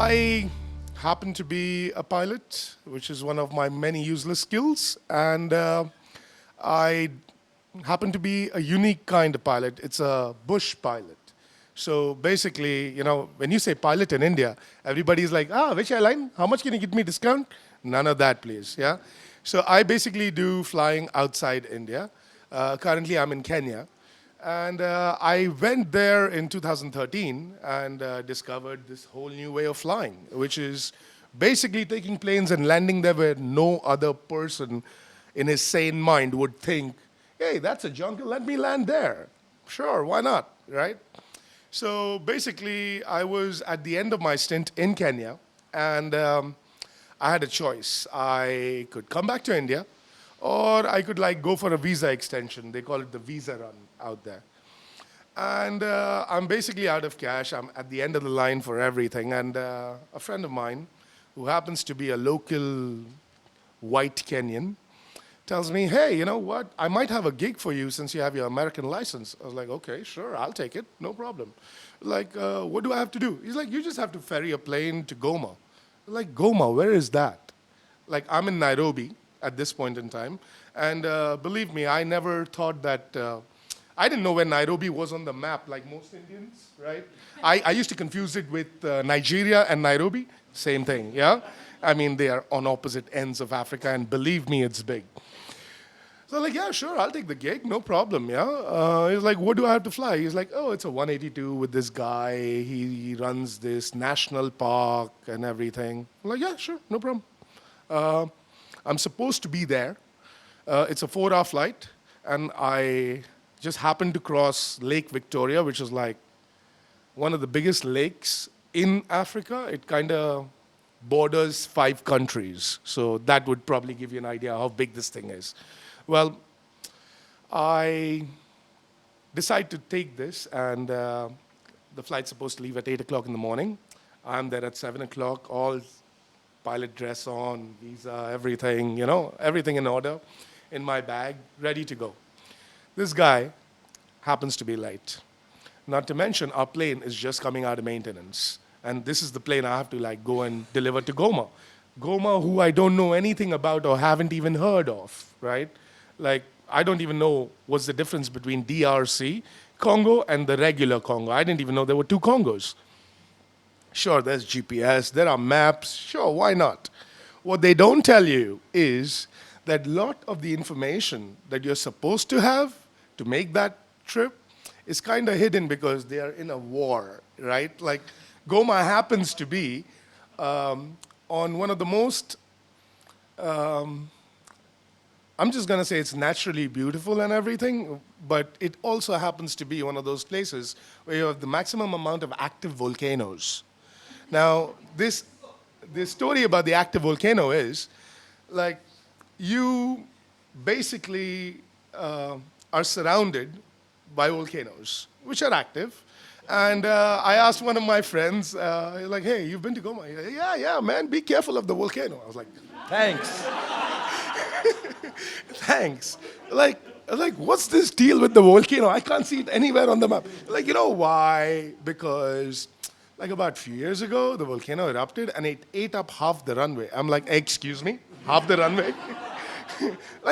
I happen to be a pilot, which is one of my many useless skills, and I happen to be a unique kind of pilot. It's a bush pilot. So basically, when you say pilot in India, everybody's like, which airline? How much can you give me discount? None of that, please. Yeah. So I basically do flying outside India. Currently, I'm in Kenya. And I went there in 2013 and discovered this whole new way of flying, which is basically taking planes and landing there where no other person in his sane mind would think, hey, that's a jungle, let me land there. Sure, why not, right? So basically, I was at the end of my stint in Kenya, and I had a choice. I could come back to India, or I could go for a visa extension. They call it the visa run out there. And I'm basically out of cash. I'm at the end of the line for everything. And a friend of mine, who happens to be a local white Kenyan, tells me, hey, you know what? I might have a gig for you since you have your American license. I was like, okay, sure, I'll take it, no problem. What do I have to do? He's like, you just have to ferry a plane to Goma. I'm like, Goma, where is that? I'm in Nairobi at this point in time. And believe me, I never thought that, I didn't know where Nairobi was on the map, like most Indians, right? I used to confuse it with Nigeria and Nairobi, same thing, yeah? I mean, they are on opposite ends of Africa, and believe me, it's big. So yeah, sure, I'll take the gig, no problem, yeah? He's like, what do I have to fly? He's like, oh, it's a 182 with this guy. He runs this national park and everything. I'm like, yeah, sure, no problem. I'm supposed to be there. It's a 4-hour flight, and I just happened to cross Lake Victoria, which is one of the biggest lakes in Africa. It kind of borders 5 countries. So that would probably give you an idea how big this thing is. Well, I decide to take this, and the flight's supposed to leave at 8 o'clock in the morning. I'm there at 7 o'clock, all pilot dress on, visa, everything, everything in order in my bag, ready to go. This guy happens to be late. Not to mention, our plane is just coming out of maintenance. And this is the plane I have to go and deliver to Goma. Goma, who I don't know anything about or haven't even heard of, right? I don't even know what's the difference between DRC, Congo, and the regular Congo. I didn't even know there were 2 Congos. Sure, there's GPS, there are maps, sure, why not? What they don't tell you is that a lot of the information that you're supposed to have to make that trip is kind of hidden because they are in a war, right? Goma happens to be on one of the most, I'm just going to say it's naturally beautiful and everything, but it also happens to be one of those places where you have the maximum amount of active volcanoes. Now, this story about the active volcano is, you basically are surrounded by volcanoes, which are active. And I asked one of my friends, hey, you've been to Goma? He's like, yeah, man, be careful of the volcano. I was like, thanks. Thanks. I was like, what's this deal with the volcano? I can't see it anywhere on the map. You know why? Because about a few years ago, the volcano erupted and it ate up half the runway. I'm like, excuse me? Half the runway?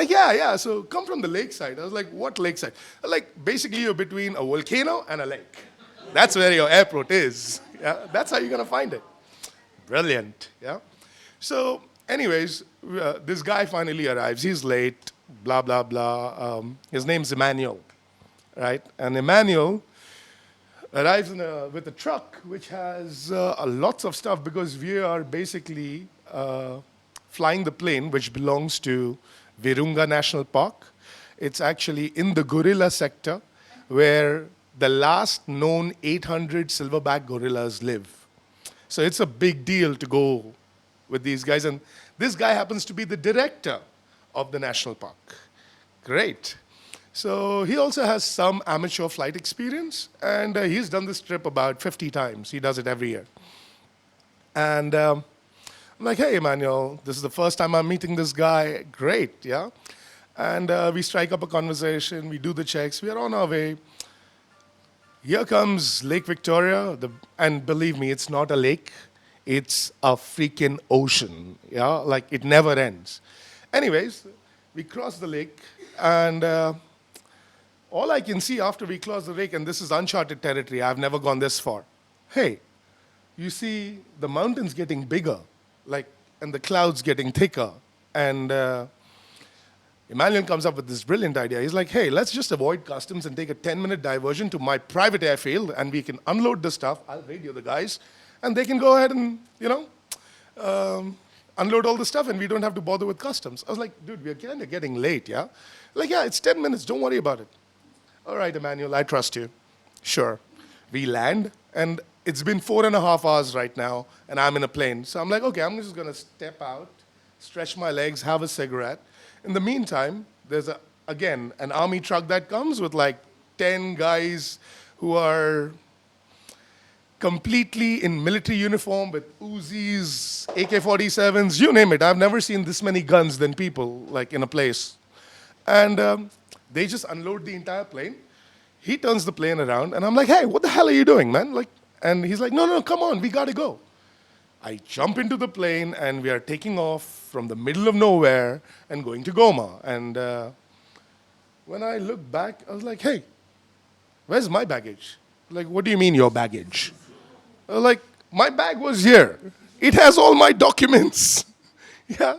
Yeah, so come from the lakeside. I was like, what lakeside? Basically you're between a volcano and a lake. That's where your airport is. Yeah? That's how you're going to find it. Brilliant. Yeah. So anyways, this guy finally arrives. He's late, blah, blah, blah. His name's Emmanuel, right? And Emmanuel arrives with a truck which has lots of stuff because we are basically flying the plane which belongs to Virunga National Park. It's actually in the gorilla sector where the last known 800 silverback gorillas live. So it's a big deal to go with these guys. And this guy happens to be the director of the national park. Great. So he also has some amateur flight experience, and he's done this trip about 50 times. He does it every year. And I'm like, hey, Emmanuel, this is the first time I'm meeting this guy. Great, yeah? And we strike up a conversation. We do the checks. We are on our way. Here comes Lake Victoria. And believe me, it's not a lake. It's a freaking ocean, yeah? Like, it never ends. Anyways, we cross the lake, and all I can see after we cross the lake, and this is uncharted territory, I've never gone this far. Hey, you see the mountains getting bigger, like, and the clouds getting thicker. And Emmanuel comes up with this brilliant idea. He's like, hey, let's just avoid customs and take a 10-minute diversion to my private airfield, and we can unload the stuff. I'll radio the guys, and they can go ahead and, unload all the stuff, and we don't have to bother with customs. I was like, dude, we're kind of getting late, yeah? Like, yeah, it's 10 minutes. Don't worry about it. All right, Emmanuel, I trust you. Sure. We land, and it's been 4.5 hours right now, and I'm in a plane. So I'm like, okay, I'm just going to step out, stretch my legs, have a cigarette. In the meantime, there's, again, an army truck that comes with like 10 guys who are completely in military uniform with Uzis, AK-47s, you name it. I've never seen this many guns than people, like, in a place. And they just unload the entire plane. He turns the plane around, and I'm like, hey, what the hell are you doing, man? Like, and he's like, no, come on, we gotta go. I jump into the plane, and we are taking off from the middle of nowhere and going to Goma. And when I look back, I was like, hey, where's my baggage? Like, what do you mean your baggage? Like, my bag was here. It has all my documents. Yeah.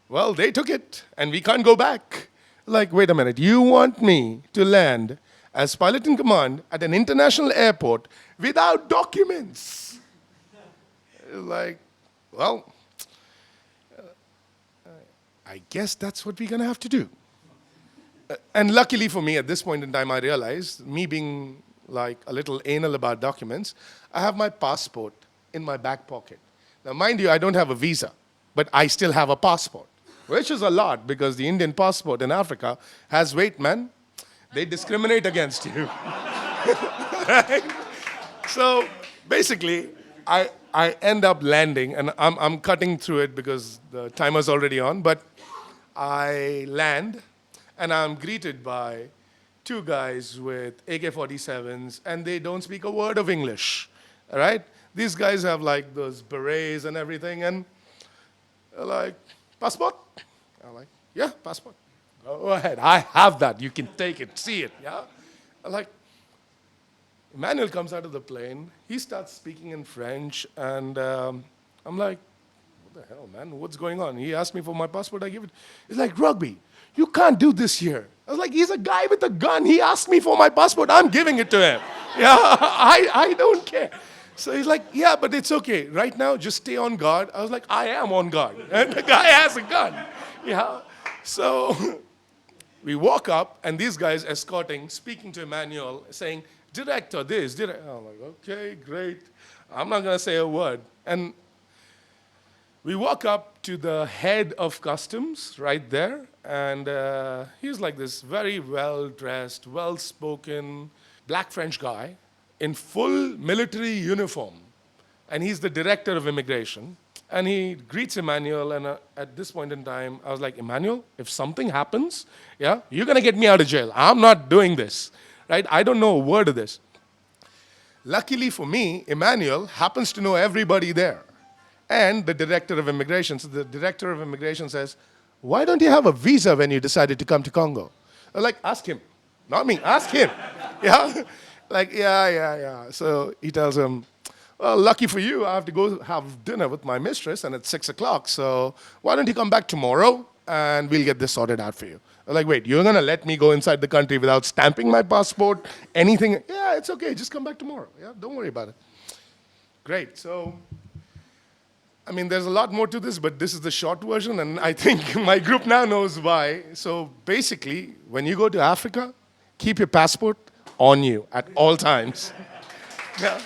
Well, they took it, and we can't go back. Like, wait a minute, you want me to land as pilot in command at an international airport without documents? Like, well, I guess that's what we're going to have to do. And luckily for me, at this point in time, I realized, me being like a little anal about documents, I have my passport in my back pocket. Now, mind you, I don't have a visa, but I still have a passport, which is a lot because the Indian passport in Africa has weight, man. They discriminate against you. Right? So basically, I end up landing, and I'm cutting through it because the timer's already on, but I land, and I'm greeted by 2 guys with AK-47s, and they don't speak a word of English, all right? These guys have like those berets and everything, and they're like, passport? I'm like, yeah, passport. Go ahead, I have that. You can take it, see it, yeah? I'm like, Emmanuel comes out of the plane. He starts speaking in French, and I'm like, what the hell, man? What's going on? He asked me for my passport. I give it. He's like, Raghbir, you can't do this here. I was like, he's a guy with a gun. He asked me for my passport. I'm giving it to him. Yeah, I don't care. So he's like, yeah, but it's okay. Right now, just stay on guard. I was like, I am on guard. And the guy has a gun. Yeah. So we walk up, and these guys escorting, speaking to Emmanuel, saying, director, this, director. I'm like, okay, great. I'm not going to say a word. And we walk up to the head of customs right there, and he's like this very well-dressed, well-spoken black French guy in full military uniform. And he's the director of immigration. And he greets Emmanuel, and at this point in time, I was like, Emmanuel, if something happens, yeah, you're going to get me out of jail. I'm not doing this. Right? I don't know a word of this. Luckily for me, Emmanuel happens to know everybody there. And the director of immigration. So the director of immigration says, why don't you have a visa when you decided to come to Congo? I'm like, ask him. Not me, ask him. Yeah? Like, yeah. So he tells him, well, lucky for you, I have to go have dinner with my mistress, and it's 6 o'clock. So why don't you come back tomorrow, and we'll get this sorted out for you. I'm like, wait, you're going to let me go inside the country without stamping my passport, anything? Yeah, it's okay. Just come back tomorrow. Yeah, don't worry about it. Great. So, I mean, there's a lot more to this, but this is the short version, and I think my group now knows why. So basically, when you go to Africa, keep your passport on you at all times. Yeah.